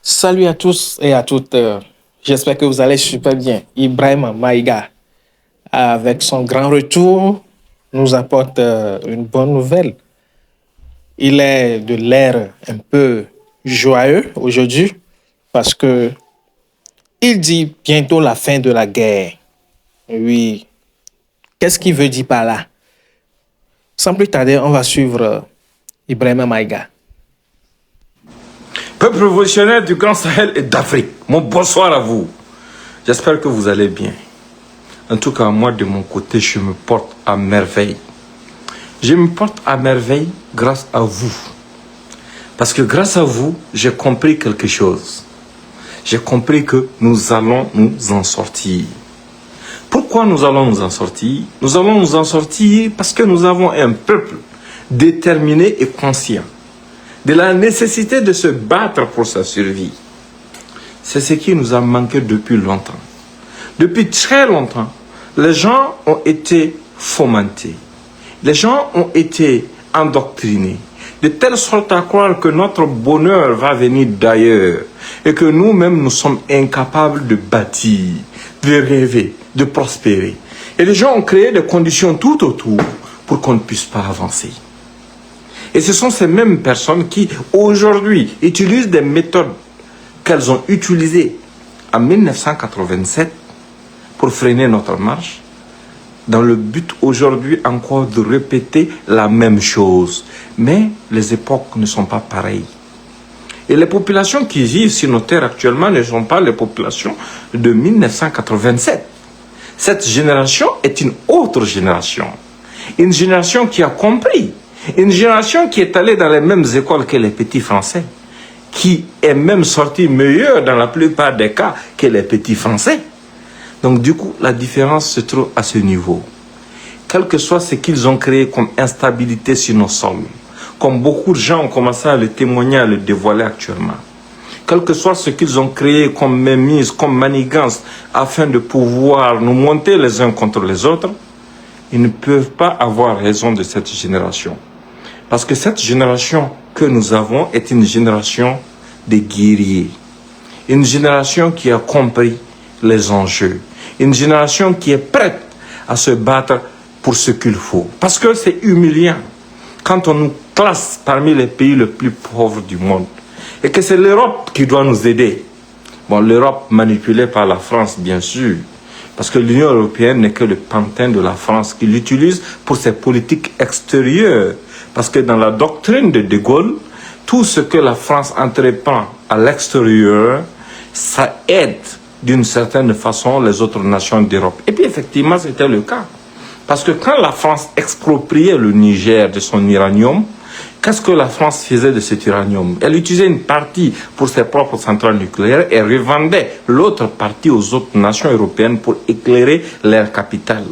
Salut à tous et à toutes. J'espère que vous allez super bien. Ibrahim Maïga, avec son grand retour, nous apporte une bonne nouvelle. Il est de l'air un peu joyeux aujourd'hui parce que il dit bientôt la fin de la guerre. Oui. Qu'est-ce qu'il veut dire par là? Sans plus tarder, on va suivre Ibrahim Maïga. Peuple révolutionnaire du Grand Sahel et d'Afrique, mon bonsoir à vous. J'espère que vous allez bien. En tout cas, moi, de mon côté, je me porte à merveille. Je me porte à merveille grâce à vous. Parce que grâce à vous, j'ai compris quelque chose. J'ai compris que nous allons nous en sortir. Pourquoi nous allons nous en sortir? Nous allons nous en sortir parce que nous avons un peuple déterminé et conscient de la nécessité de se battre pour sa survie. C'est ce qui nous a manqué depuis longtemps. Depuis très longtemps, les gens ont été fomentés. Les gens ont été endoctrinés, de telle sorte à croire que notre bonheur va venir d'ailleurs et que nous-mêmes nous sommes incapables de bâtir, de rêver, de prospérer. Et les gens ont créé des conditions tout autour pour qu'on ne puisse pas avancer. Et ce sont ces mêmes personnes qui, aujourd'hui, utilisent des méthodes qu'elles ont utilisées en 1987 pour freiner notre marche, dans le but aujourd'hui encore de répéter la même chose. Mais les époques ne sont pas pareilles. Et les populations qui vivent sur nos terres actuellement ne sont pas les populations de 1987. Cette génération est une autre génération. Une génération qui a compris. Une génération qui est allée dans les mêmes écoles que les petits Français, qui est même sortie meilleure dans la plupart des cas que les petits Français. Donc du coup, la différence se trouve à ce niveau. Quel que soit ce qu'ils ont créé comme instabilité sur nos sols, comme beaucoup de gens ont commencé à le témoigner, à le dévoiler actuellement, quel que soit ce qu'ils ont créé comme mémise, comme manigance, afin de pouvoir nous monter les uns contre les autres, ils ne peuvent pas avoir raison de cette génération. Parce que cette génération que nous avons est une génération de guerriers. Une génération qui a compris les enjeux. Une génération qui est prête à se battre pour ce qu'il faut. Parce que c'est humiliant quand on nous classe parmi les pays les plus pauvres du monde. Et que c'est l'Europe qui doit nous aider. Bon, l'Europe manipulée par la France, bien sûr. Parce que l'Union européenne n'est que le pantin de la France qui l'utilise pour ses politiques extérieures. Parce que dans la doctrine de De Gaulle, tout ce que la France entreprend à l'extérieur, ça aide d'une certaine façon les autres nations d'Europe. Et puis effectivement, c'était le cas. Parce que quand la France expropriait le Niger de son uranium, qu'est-ce que la France faisait de cet uranium? Elle utilisait une partie pour ses propres centrales nucléaires et revendait l'autre partie aux autres nations européennes pour éclairer leur capitale.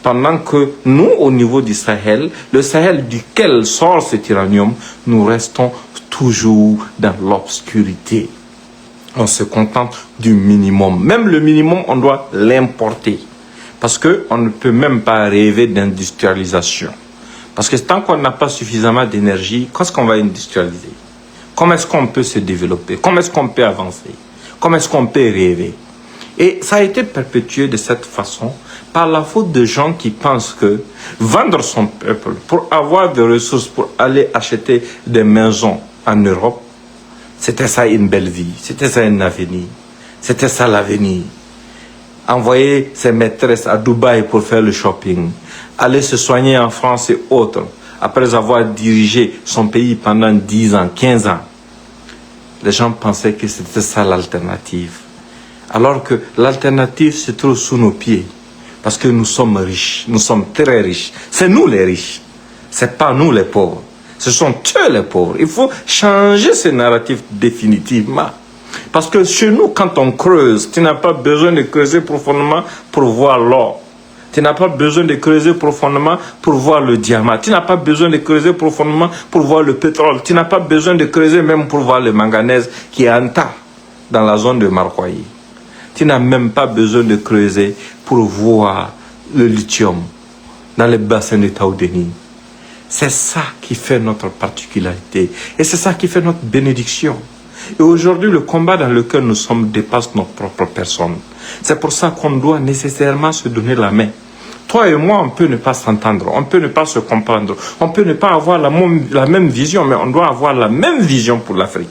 Pendant que nous, au niveau du Sahel, le Sahel duquel sort cet uranium, nous restons toujours dans l'obscurité. On se contente du minimum. Même le minimum, on doit l'importer. Parce qu'on ne peut même pas rêver d'industrialisation. Parce que tant qu'on n'a pas suffisamment d'énergie, qu'est-ce qu'on va industrialiser? Comment est-ce qu'on peut se développer? Comment est-ce qu'on peut avancer? Comment est-ce qu'on peut rêver? Et ça a été perpétué de cette façon par la faute de gens qui pensent que vendre son peuple pour avoir des ressources pour aller acheter des maisons en Europe, c'était ça une belle vie, c'était ça un avenir, c'était ça l'avenir. Envoyer ses maîtresses à Dubaï pour faire le shopping, aller se soigner en France et autres, après avoir dirigé son pays pendant 10 ans, 15 ans. Les gens pensaient que c'était ça l'alternative. Alors que l'alternative se trouve sous nos pieds. Parce que nous sommes riches, nous sommes très riches. C'est nous les riches, c'est pas nous les pauvres. Ce sont eux les pauvres. Il faut changer ce narratif définitivement. Parce que chez nous, quand on creuse, tu n'as pas besoin de creuser profondément pour voir l'or. Tu n'as pas besoin de creuser profondément pour voir le diamant. Tu n'as pas besoin de creuser profondément pour voir le pétrole. Tu n'as pas besoin de creuser même pour voir le manganèse qui est en tas dans la zone de Marcoyer. Tu n'as même pas besoin de creuser pour voir le lithium dans les bassins de Taoudéni. C'est ça qui fait notre particularité. Et c'est ça qui fait notre bénédiction. Et aujourd'hui, le combat dans lequel nous sommes dépasse nos propres personnes. C'est pour ça qu'on doit nécessairement se donner la main. Toi et moi, on peut ne pas s'entendre, on peut ne pas se comprendre, on peut ne pas avoir la même vision, mais on doit avoir la même vision pour l'Afrique.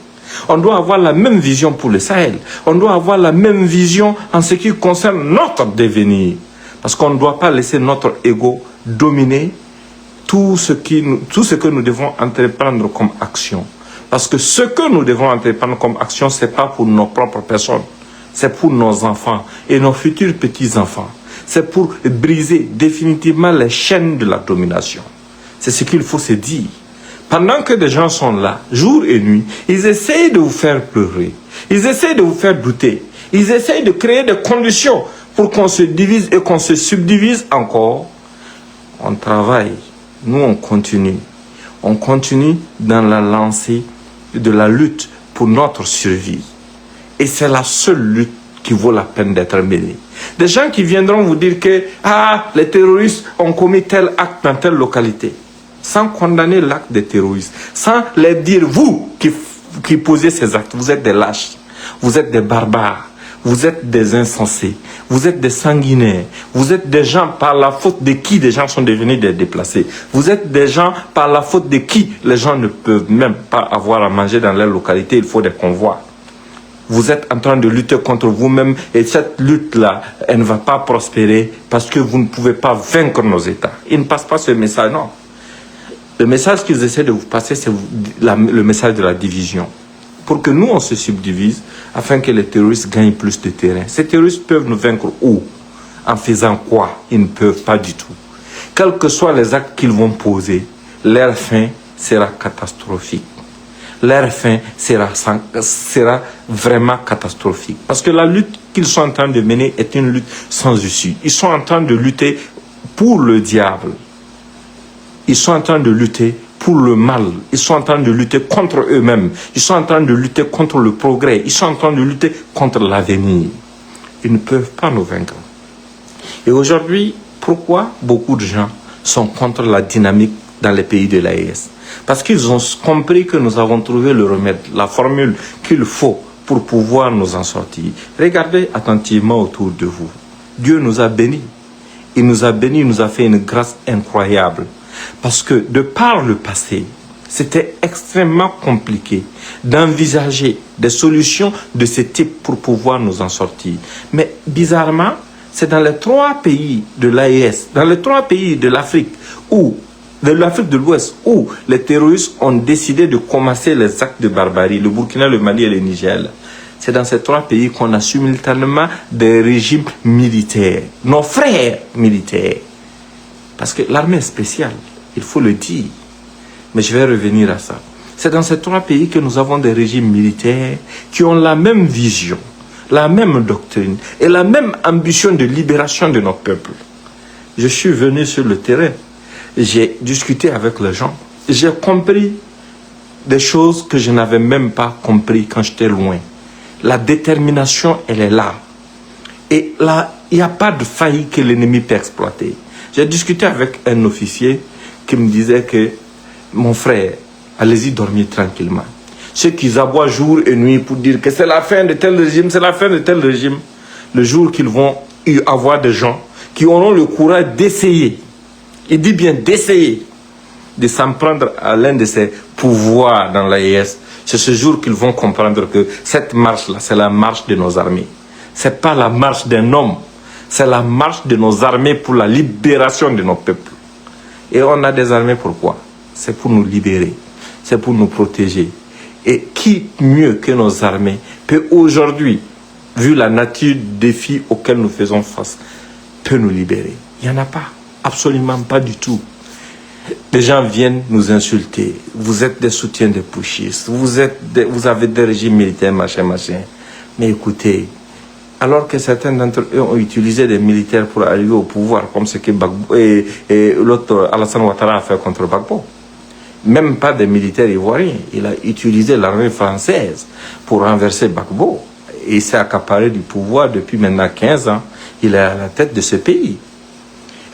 On doit avoir la même vision pour le Sahel. On doit avoir la même vision en ce qui concerne notre devenir. Parce qu'on ne doit pas laisser notre ego dominer tout ce que nous devons entreprendre comme action. Parce que ce que nous devons entreprendre comme action, ce n'est pas pour nos propres personnes. C'est pour nos enfants et nos futurs petits-enfants. C'est pour briser définitivement les chaînes de la domination. C'est ce qu'il faut se dire. Pendant que des gens sont là, jour et nuit, ils essayent de vous faire pleurer. Ils essayent de vous faire douter. Ils essayent de créer des conditions pour qu'on se divise et qu'on se subdivise encore. On travaille. Nous, on continue. On continue dans la lancée de la lutte pour notre survie. Et c'est la seule lutte qui vaut la peine d'être menée. Des gens qui viendront vous dire que les terroristes ont commis tel acte dans telle localité, sans condamner l'acte des terroristes, sans les dire, vous qui posez ces actes, vous êtes des lâches, vous êtes des barbares, vous êtes des insensés, vous êtes des sanguinaires, vous êtes des gens par la faute de qui des gens sont devenus des déplacés, vous êtes des gens par la faute de qui les gens ne peuvent même pas avoir à manger dans leur localité, il faut des convois. Vous êtes en train de lutter contre vous-même et cette lutte-là, elle ne va pas prospérer parce que vous ne pouvez pas vaincre nos États. Ils ne passent pas ce message, non. Le message qu'ils essaient de vous passer, c'est le message de la division. Pour que nous, on se subdivise afin que les terroristes gagnent plus de terrain. Ces terroristes peuvent nous vaincre où? En faisant quoi? Ils ne peuvent pas du tout. Quels que soient les actes qu'ils vont poser, leur fin sera catastrophique. Leur fin sera vraiment catastrophique. Parce que la lutte qu'ils sont en train de mener est une lutte sans issue. Ils sont en train de lutter pour le diable. Ils sont en train de lutter pour le mal. Ils sont en train de lutter contre eux-mêmes. Ils sont en train de lutter contre le progrès. Ils sont en train de lutter contre l'avenir. Ils ne peuvent pas nous vaincre. Et aujourd'hui, pourquoi beaucoup de gens sont contre la dynamique dans les pays de l'AES? Parce qu'ils ont compris que nous avons trouvé le remède, la formule qu'il faut pour pouvoir nous en sortir. Regardez attentivement autour de vous. Dieu nous a bénis. Il nous a bénis, il nous a fait une grâce incroyable. Parce que de par le passé, c'était extrêmement compliqué d'envisager des solutions de ce type pour pouvoir nous en sortir. Mais bizarrement, c'est dans les 3 pays de l'AES, dans les 3 pays de l'Afrique de l'Afrique de l'Ouest, où les terroristes ont décidé de commencer les actes de barbarie, le Burkina, le Mali et le Niger. C'est dans ces 3 pays qu'on a simultanément des régimes militaires, nos frères militaires. Parce que l'armée est spéciale, il faut le dire. Mais je vais revenir à ça. C'est dans ces 3 pays que nous avons des régimes militaires qui ont la même vision, la même doctrine et la même ambition de libération de notre peuple. Je suis venu sur le terrain. J'ai discuté avec les gens. J'ai compris des choses que je n'avais même pas compris quand j'étais loin. La détermination, elle est là. Et là, il n'y a pas de faille que l'ennemi peut exploiter. J'ai discuté avec un officier qui me disait que, mon frère, allez-y dormir tranquillement. Ceux qui aboient jour et nuit pour dire que c'est la fin de tel régime, c'est la fin de tel régime, le jour qu'ils vont avoir des gens qui auront le courage d'essayer, il dit bien d'essayer, de s'en prendre à l'un de ces pouvoirs dans l'AES, c'est ce jour qu'ils vont comprendre que cette marche-là, c'est la marche de nos armées. Ce n'est pas la marche d'un homme, c'est la marche de nos armées pour la libération de nos peuples. Et on a des armées pourquoi? C'est pour nous libérer, c'est pour nous protéger. Et qui mieux que nos armées peut aujourd'hui, vu la nature des défis auxquels nous faisons face, peut nous libérer? Il n'y en a pas, absolument pas du tout. Les gens viennent nous insulter. Vous êtes des soutiens des putschistes, vous avez des régimes militaires, machin. Mais écoutez, alors que certains d'entre eux ont utilisé des militaires pour arriver au pouvoir, comme ce que Gbagbo et l'autre Alassane Ouattara a fait contre Gbagbo. Même pas des militaires ivoiriens. Il a utilisé l'armée française pour renverser Gbagbo. Et il s'est accaparé du pouvoir depuis maintenant 15 ans. Il est à la tête de ce pays.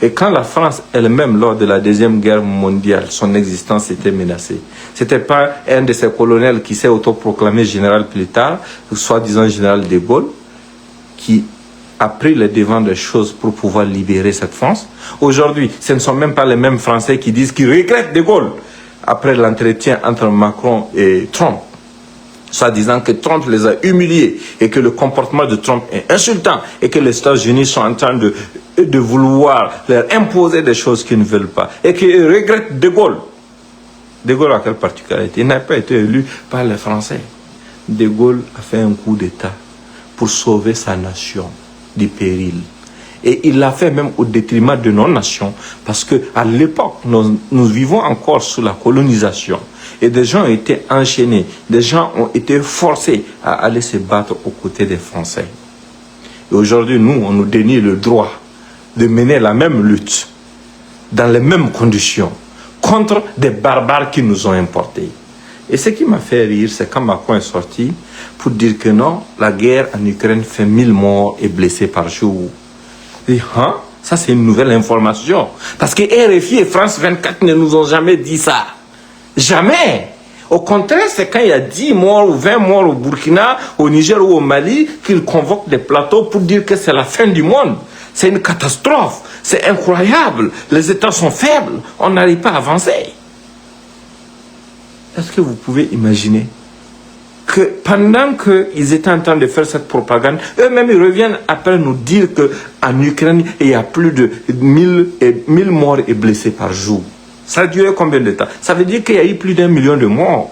Et quand la France elle-même, lors de la Deuxième Guerre mondiale, son existence était menacée, c'était pas un de ses colonels qui s'est autoproclamé général plus tard, soi-disant général de Gaulle, qui a pris le devant des choses pour pouvoir libérer cette France. Aujourd'hui, ce ne sont même pas les mêmes Français qui disent qu'ils regrettent de Gaulle après l'entretien entre Macron et Trump, soit disant que Trump les a humiliés et que le comportement de Trump est insultant et que les États-Unis sont en train de vouloir leur imposer des choses qu'ils ne veulent pas et qu'ils regrettent de Gaulle. De Gaulle a quelle particularité? Il n'a pas été élu par les Français. De Gaulle a fait un coup d'État pour sauver sa nation du péril. Et il l'a fait même au détriment de nos nations, parce qu'à l'époque, nous vivons encore sous la colonisation. Et des gens ont été enchaînés, des gens ont été forcés à aller se battre aux côtés des Français. Et aujourd'hui, nous, on nous dénie le droit de mener la même lutte, dans les mêmes conditions, contre des barbares qui nous ont importés. Et ce qui m'a fait rire, c'est quand Macron est sorti pour dire que non, la guerre en Ukraine fait 1000 morts et blessés par jour. Et, hein? Ça, c'est une nouvelle information. Parce que RFI et France 24 ne nous ont jamais dit ça. Jamais. Au contraire, c'est quand il y a 10 morts ou 20 morts au Burkina, au Niger ou au Mali, qu'ils convoquent des plateaux pour dire que c'est la fin du monde. C'est une catastrophe. C'est incroyable. Les États sont faibles. On n'arrive pas à avancer. Est-ce que vous pouvez imaginer que pendant qu'ils étaient en train de faire cette propagande, eux-mêmes ils reviennent après nous dire qu'en Ukraine, il y a plus de 1000 morts et blessés par jour. Ça a duré combien de temps? Ça veut dire qu'il y a eu plus d'1 million de morts.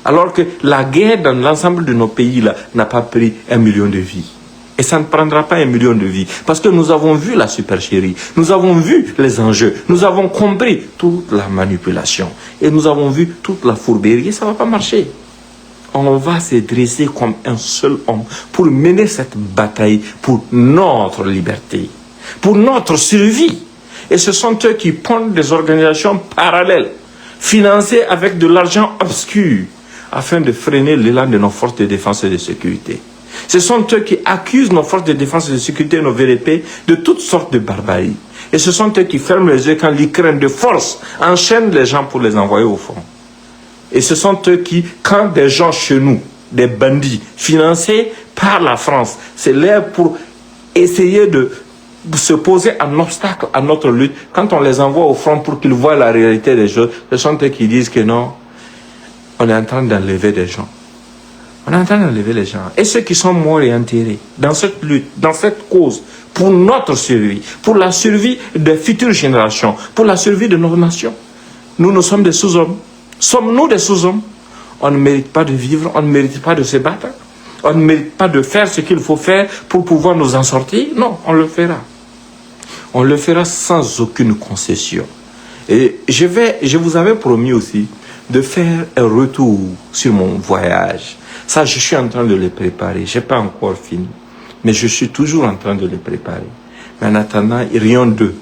Alors que la guerre dans l'ensemble de nos pays là n'a pas pris 1 million de vies. Et ça ne prendra pas 1 million de vies. Parce que nous avons vu la supercherie, nous avons vu les enjeux, nous avons compris toute la manipulation. Et nous avons vu toute la fourberie. Et ça ne va pas marcher. On va se dresser comme un seul homme pour mener cette bataille pour notre liberté, pour notre survie. Et ce sont eux qui pondent des organisations parallèles, financées avec de l'argent obscur, afin de freiner l'élan de nos forces de défense et de sécurité. Ce sont eux qui accusent nos forces de défense et de sécurité, nos VDP, de toutes sortes de barbarie. Et ce sont eux qui ferment les yeux quand l'Ukraine de force enchaîne les gens pour les envoyer au front. Et ce sont eux qui, quand des gens chez nous, des bandits financés par la France, c'est là pour essayer de se poser un obstacle à notre lutte, quand on les envoie au front pour qu'ils voient la réalité des choses, ce sont eux qui disent que non, on est en train d'enlever des gens. On est en train d'enlever les gens. Et ceux qui sont morts et enterrés dans cette lutte, dans cette cause, pour notre survie, pour la survie des futures générations, pour la survie de nos nations. Nous sommes des sous-hommes. Sommes-nous des sous-hommes? On ne mérite pas de vivre, on ne mérite pas de se battre, on ne mérite pas de faire ce qu'il faut faire pour pouvoir nous en sortir. Non, on le fera. On le fera sans aucune concession. Et je vous avais promis aussi de faire un retour sur mon voyage. Ça, je suis en train de le préparer. Je n'ai pas encore fini. Mais je suis toujours en train de le préparer. Mais en attendant, rien d'eux.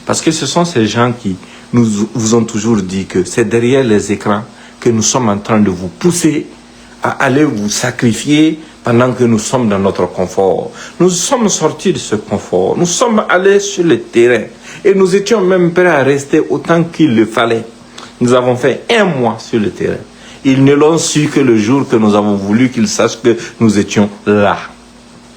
Parce que ce sont ces gens qui vous ont toujours dit que c'est derrière les écrans que nous sommes en train de vous pousser à aller vous sacrifier pendant que nous sommes dans notre confort. Nous sommes sortis de ce confort. Nous sommes allés sur le terrain. Et nous étions même prêts à rester autant qu'il le fallait. Nous avons fait 1 mois sur le terrain. Ils ne l'ont su que le jour que nous avons voulu qu'ils sachent que nous étions là.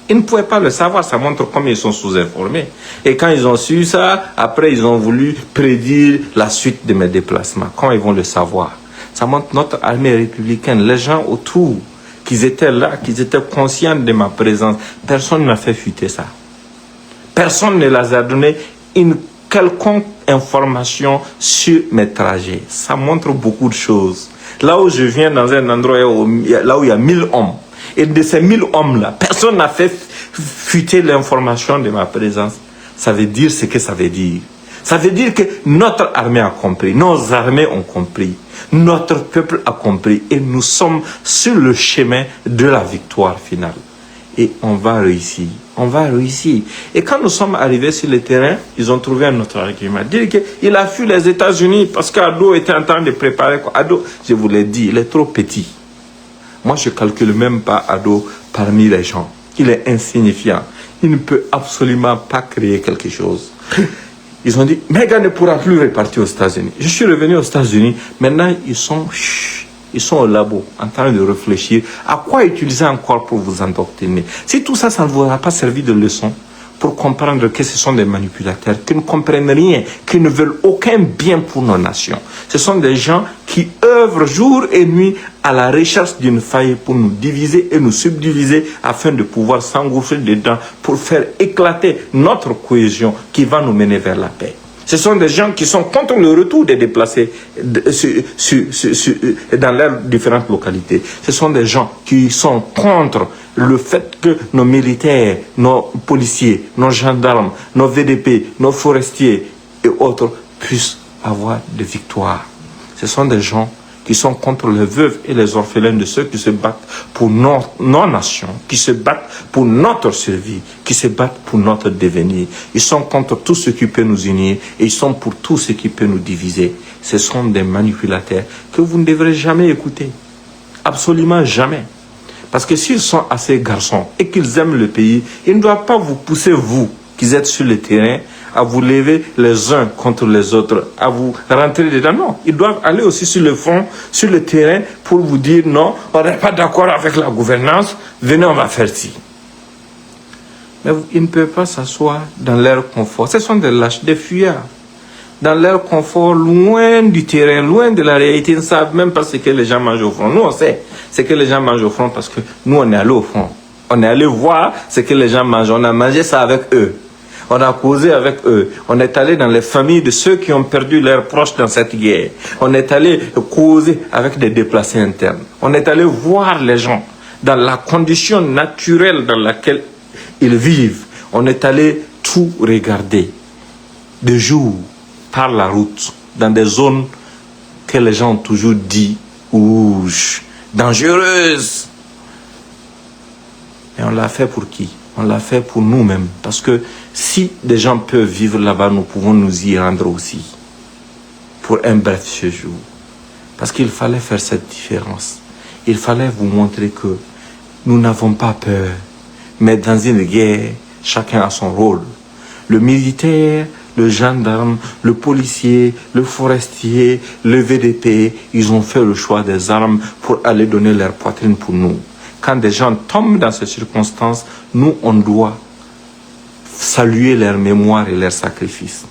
Ils ne pouvaient pas le savoir, ça montre combien ils sont sous-informés. Et quand ils ont su ça, après ils ont voulu prédire la suite de mes déplacements. Comment ils vont le savoir? Ça montre notre armée républicaine, les gens autour, qu'ils étaient là, qu'ils étaient conscients de ma présence. Personne n'a fait fuiter ça. Personne ne les a donné une quelconque information sur mes trajets. Ça montre beaucoup de choses. Là où je viens, dans un endroit là où il y a 1000 hommes, et de ces 1000 hommes-là, personne n'a fait fuiter l'information de ma présence. Ça veut dire ce que ça veut dire. Ça veut dire que notre armée a compris, nos armées ont compris, notre peuple a compris, et nous sommes sur le chemin de la victoire finale. Et on va réussir. On va réussir. Et quand nous sommes arrivés sur le terrain, ils ont trouvé un autre argument. Dire qu'il a fui les États-Unis parce qu'Ado était en train de préparer. Ado, je vous l'ai dit, il est trop petit. Moi, je ne calcule même pas Ado parmi les gens. Il est insignifiant. Il ne peut absolument pas créer quelque chose. Ils ont dit, Meghan ne pourra plus repartir aux États-Unis. Je suis revenu aux États-Unis. Maintenant, ils sont au labo en train de réfléchir à quoi utiliser encore pour vous endoctriner. Si tout ça, ça ne vous aura pas servi de leçon pour comprendre que ce sont des manipulateurs qui ne comprennent rien, qui ne veulent aucun bien pour nos nations. Ce sont des gens qui œuvrent jour et nuit à la recherche d'une faille pour nous diviser et nous subdiviser afin de pouvoir s'engouffrer dedans pour faire éclater notre cohésion qui va nous mener vers la paix. Ce sont des gens qui sont contre le retour des déplacés dans leurs différentes localités. Ce sont des gens qui sont contre le fait que nos militaires, nos policiers, nos gendarmes, nos VDP, nos forestiers et autres puissent avoir des victoires. Ce sont des gens qui sont contre les veuves et les orphelins de ceux qui se battent pour nos nations, qui se battent pour notre survie, qui se battent pour notre devenir. Ils sont contre tout ce qui peut nous unir et ils sont pour tout ce qui peut nous diviser. Ce sont des manipulateurs que vous ne devrez jamais écouter. Absolument jamais. Parce que s'ils sont assez garçons et qu'ils aiment le pays, ils ne doivent pas vous pousser, vous, qui êtes sur le terrain, à vous lever les uns contre les autres, à vous rentrer dedans. Non, ils doivent aller aussi sur le front, sur le terrain, pour vous dire non, on n'est pas d'accord avec la gouvernance, venez, on va faire ci. Mais ils ne peuvent pas s'asseoir dans leur confort. Ce sont des lâches, des fuyards. Dans leur confort, loin du terrain, loin de la réalité, ils ne savent même pas ce que les gens mangent au front. Nous, on sait ce que les gens mangent au front parce que nous, on est allé au front. On est allé voir ce que les gens mangent. On a mangé ça avec eux. On a causé avec eux. On est allé dans les familles de ceux qui ont perdu leurs proches dans cette guerre. On est allé causer avec des déplacés internes. On est allé voir les gens dans la condition naturelle dans laquelle ils vivent. On est allé tout regarder. De jour, par la route, dans des zones que les gens ont toujours dit rouges, dangereuses. Et on l'a fait pour qui? On l'a fait pour nous-mêmes. Parce que si des gens peuvent vivre là-bas, nous pouvons nous y rendre aussi. Pour un bref séjour. Parce qu'il fallait faire cette différence. Il fallait vous montrer que nous n'avons pas peur. Mais dans une guerre, chacun a son rôle. Le militaire, le gendarme, le policier, le forestier, le VDP, ils ont fait le choix des armes pour aller donner leur poitrine pour nous. Quand des gens tombent dans ces circonstances, nous, on doit saluer leur mémoire et leur sacrifice.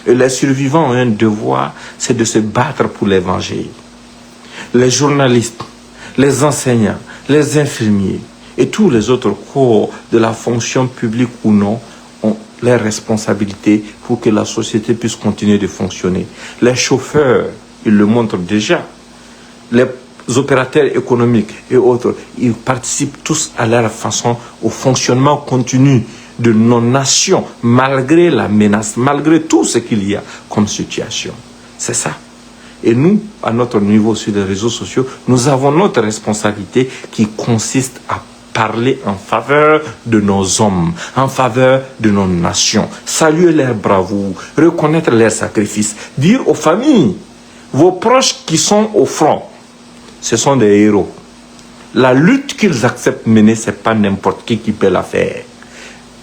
Et les survivants ont un devoir, c'est de se battre pour l'évangile. Les journalistes, les enseignants, les infirmiers et tous les autres corps de la fonction publique ou non ont les responsabilités pour que la société puisse continuer de fonctionner. Les chauffeurs, ils le montrent déjà. Les opérateurs économiques et autres, ils participent tous à leur façon au fonctionnement continu de nos nations, malgré la menace, malgré tout ce qu'il y a comme situation. C'est ça. Et nous, à notre niveau sur les réseaux sociaux, nous avons notre responsabilité qui consiste à parler en faveur de nos hommes, en faveur de nos nations, saluer leur bravoure, reconnaître leurs sacrifices, dire aux familles, vos proches qui sont au front, ce sont des héros. La lutte qu'ils acceptent mener, ce n'est pas n'importe qui peut la faire.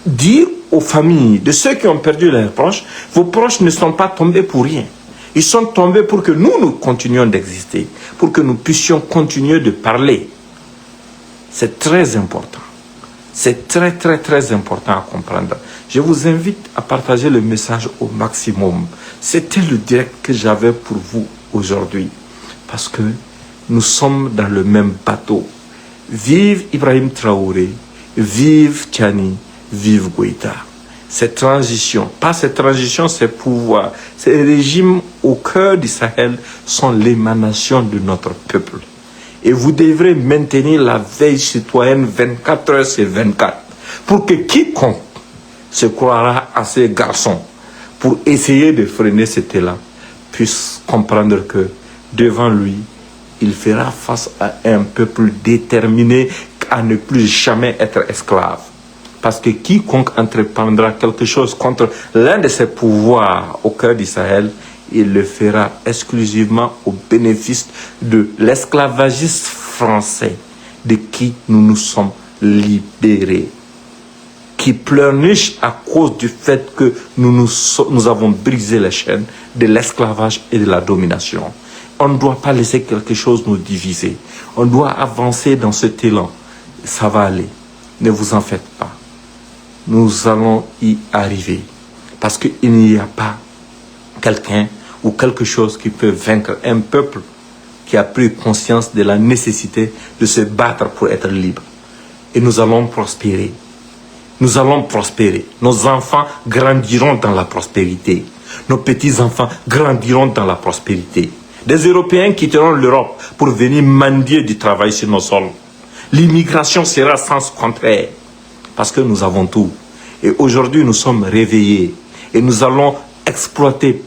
Dire aux familles de ceux qui ont perdu leurs proches, vos proches ne sont pas tombés pour rien. Ils sont tombés pour que nous continuions d'exister, pour que nous puissions continuer de parler. C'est très important. C'est très, très, très important à comprendre. Je vous invite à partager le message au maximum. C'était le direct que j'avais pour vous aujourd'hui. Parce que nous sommes dans le même bateau. Vive Ibrahim Traoré, vive Tiani, vive Goïta. Cette transition, pas cette transition, ces pouvoirs, ces régimes au cœur du Sahel sont l'émanation de notre peuple. Et vous devrez maintenir la veille citoyenne 24 heures sur 24 pour que quiconque se croira à ces garçons pour essayer de freiner cet élan puisse comprendre que devant lui, il fera face à un peuple déterminé à ne plus jamais être esclave. Parce que quiconque entreprendra quelque chose contre l'un de ses pouvoirs au cœur du Sahel, il le fera exclusivement au bénéfice de l'esclavagiste français de qui nous nous sommes libérés. qui pleurnichent à cause du fait que nous avons brisé les chaînes de l'esclavage et de la domination. On ne doit pas laisser quelque chose nous diviser. On doit avancer dans cet élan. Ça va aller. Ne vous en faites pas. Nous allons y arriver. Parce qu'il n'y a pas quelqu'un ou quelque chose qui peut vaincre un peuple qui a pris conscience de la nécessité de se battre pour être libre. Et nous allons prospérer. Nous allons prospérer. Nos enfants grandiront dans la prospérité. Nos petits-enfants grandiront dans la prospérité. Des Européens quitteront l'Europe pour venir mendier du travail sur nos sols. L'immigration sera sens contraire. Parce que nous avons tout. Et aujourd'hui, nous sommes réveillés. Et nous allons exploiter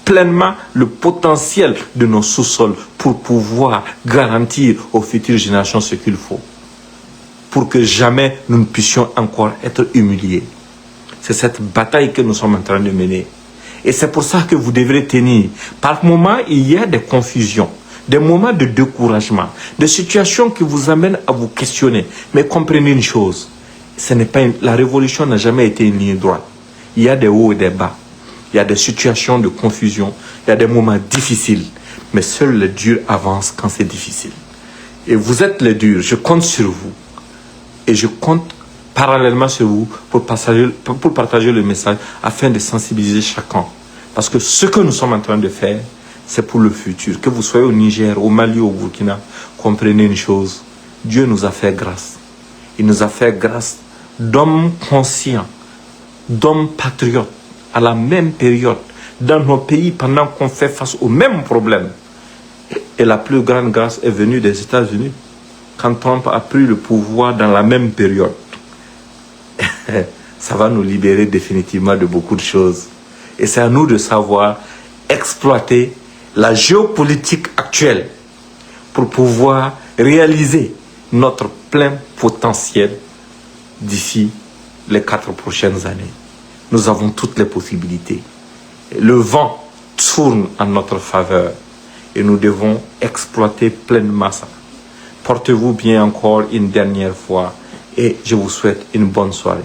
pleinement le potentiel de nos sous-sols pour pouvoir garantir aux futures générations ce qu'il faut. Pour que jamais nous ne puissions encore être humiliés. C'est cette bataille que nous sommes en train de mener. Et c'est pour ça que vous devrez tenir. Par moments, il y a des confusions, des moments de découragement, des situations qui vous amènent à vous questionner. Mais comprenez une chose, la révolution n'a jamais été une ligne droite. Il y a des hauts et des bas. Il y a des situations de confusion, il y a des moments difficiles. Mais seuls les durs avancent quand c'est difficile. Et vous êtes les durs, je compte sur vous. Et je compte parallèlement sur vous pour partager le message afin de sensibiliser chacun. Parce que ce que nous sommes en train de faire, c'est pour le futur. Que vous soyez au Niger, au Mali, au Burkina, comprenez une chose. Dieu nous a fait grâce. Il nous a fait grâce d'hommes conscients, d'hommes patriotes, à la même période, dans nos pays, pendant qu'on fait face aux mêmes problèmes. Et la plus grande grâce est venue des États-Unis, quand Trump a pris le pouvoir dans la même période. Ça va nous libérer définitivement de beaucoup de choses. Et c'est à nous de savoir exploiter la géopolitique actuelle pour pouvoir réaliser notre plein potentiel d'ici les 4 prochaines années. Nous avons toutes les possibilités. Le vent tourne en notre faveur et nous devons exploiter pleinement ça. Portez-vous bien encore une dernière fois et je vous souhaite une bonne soirée.